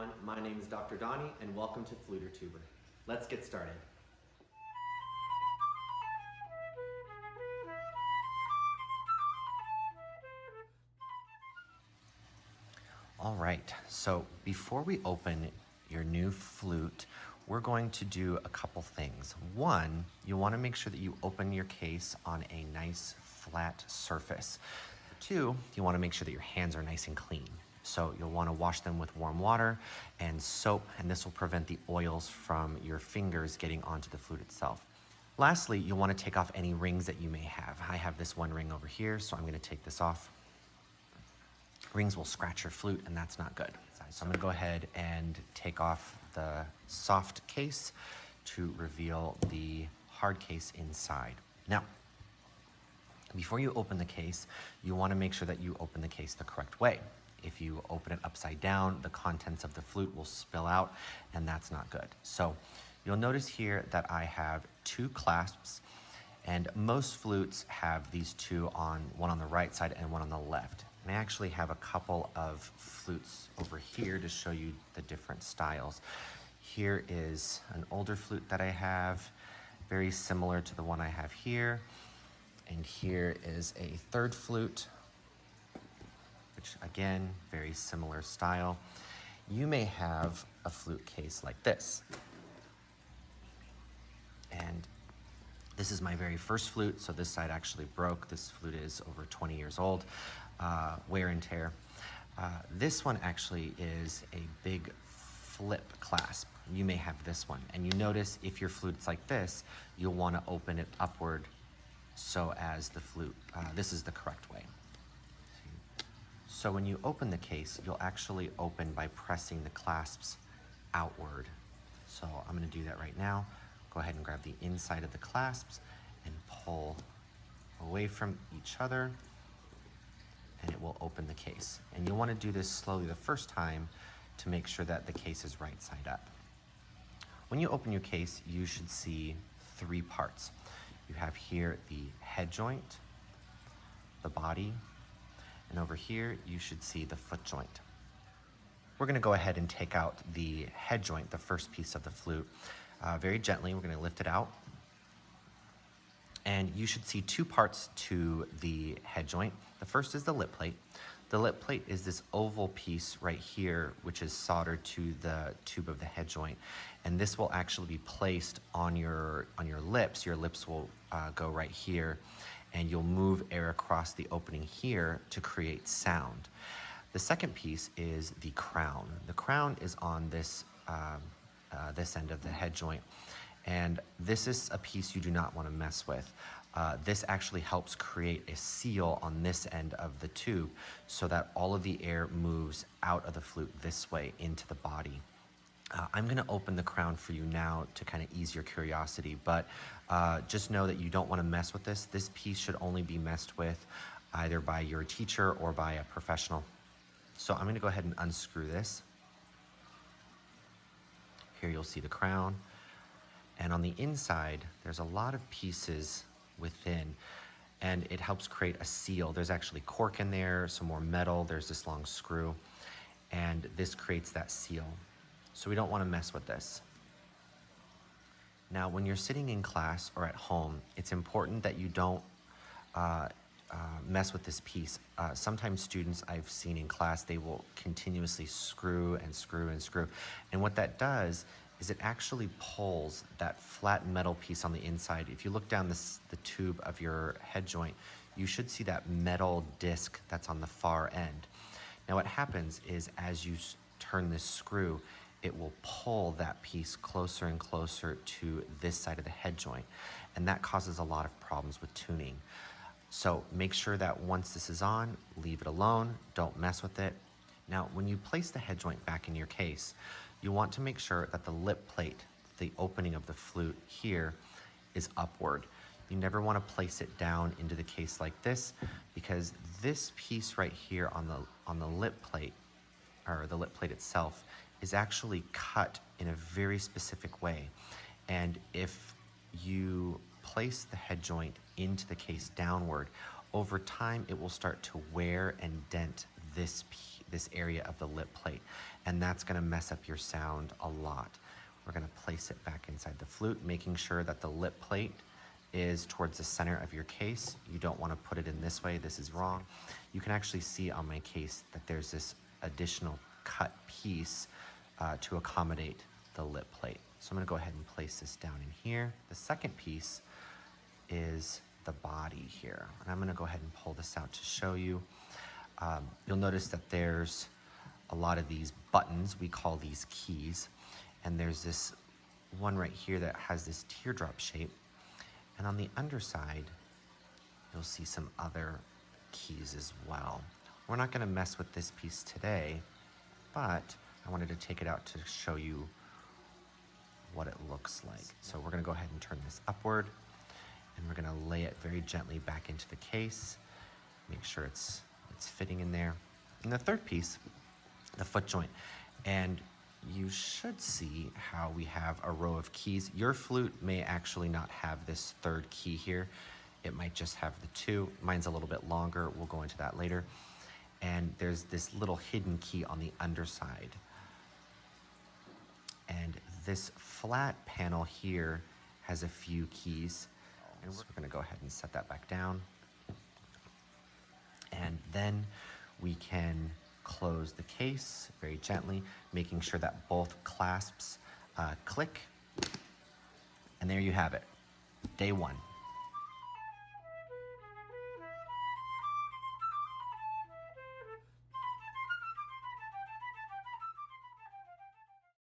everyone, my name is Dr. Donnie and welcome to FluterTuber. Let's get started. All right, so before we open your new flute, we're going to do a couple things. One, you want to make sure that you open your case on a nice flat surface. Two, you want to make sure that your hands are nice and clean. So you'll want to wash them with warm water and soap, and this will prevent the oils from your fingers getting onto the flute itself. Lastly, you'll want to take off any rings that you may have. I have this one ring over here, so I'm going to take this off. Rings will scratch your flute, and that's not good. So I'm going to go ahead and take off the soft case to reveal the hard case inside. Now, before you open the case, you want to make sure that you open the case the correct way. If you open it upside down, the contents of the flute will spill out, and that's not good. So you'll notice here that I have two clasps, and most flutes have these two on, one on the right side and one on the left. And I actually have a couple of flutes over here to show you the different styles. Here is an older flute that I have, very similar to the one I have here. And here is a third flute, which again, very similar style. You may have a flute case like this. And this is my very first flute, so this side actually broke. This flute is over 20 years old, wear and tear. This one actually is a big flip clasp. You may have this one. And you notice if your flute's like this, you'll want to open it upward so as the flute, this is the correct way. So when you open the case, you'll actually open by pressing the clasps outward. So I'm going to do that right now. Go ahead and grab the inside of the clasps and pull away from each other, and it will open the case. And you'll want to do this slowly the first time to make sure that the case is right side up. When you open your case, you should see three parts. You have here the head joint, the body, and over here you should see the foot joint. We're going to go ahead and take out the head joint, the first piece of the flute. Very gently, we're going to lift it out. And you should see two parts to the head joint. The first is the lip plate. The lip plate is this oval piece right here, which is soldered to the tube of the head joint. And this will actually be placed on your lips. Your lips will go right here, and you'll move air across the opening here to create sound. The second piece is the crown. The crown is on this this end of the head joint, and this is a piece you do not want to mess with. This actually helps create a seal on this end of the tube so that all of the air moves out of the flute this way into the body. I'm going to open the crown for you now to kind of ease your curiosity, but just know that you don't want to mess with this. This piece should only be messed with either by your teacher or by a professional. So I'm going to go ahead and unscrew this. Here you'll see the crown. And on the inside, there's a lot of pieces within, and it helps create a seal. There's actually cork in there, some more metal, there's this long screw, and this creates that seal. So we don't want to mess with this. Now, when you're sitting in class or at home, it's important that you don't mess with this piece. Sometimes students I've seen in class, they will continuously screw and screw and screw. And what that does is it actually pulls that flat metal piece on the inside. If you look down the tube of your head joint, you should see that metal disc that's on the far end. Now what happens is as you turn this screw, it will pull that piece closer and closer to this side of the head joint. And that causes a lot of problems with tuning. So make sure that once this is on, leave it alone, don't mess with it. Now, when you place the head joint back in your case, you want to make sure that the lip plate, the opening of the flute here, is upward. You never want to place it down into the case like this, because this piece right here on the lip plate, or the lip plate itself, is actually cut in a very specific way. And if you place the head joint into the case downward, over time it will start to wear and dent this area of the lip plate. and that's gonna mess up your sound a lot. We're gonna place it back inside the flute, making sure that the lip plate is towards the center of your case. You don't wanna put it in this way, this is wrong. You can actually see on my case that there's this additional cut piece to accommodate the lip plate. So I'm gonna go ahead and place this down in here. The second piece is the body here. And I'm gonna go ahead and pull this out to show you. You'll notice that there's a lot of these buttons, we call these keys. And there's this one right here that has this teardrop shape. And on the underside, you'll see some other keys as well. We're not gonna mess with this piece today, but I wanted to take it out to show you what it looks like. So we're gonna go ahead and turn this upward, and we're gonna lay it very gently back into the case, make sure it's fitting in there. And the third piece, the foot joint. And you should see how we have a row of keys. Your flute may actually not have this third key here. It might just have the two. Mine's a little bit longer. We'll go into that later. And there's this little hidden key on the underside. And this flat panel here has a few keys. And we're gonna go ahead and set that back down. And then we can close the case very gently, making sure that both clasps click. And there you have it, day one.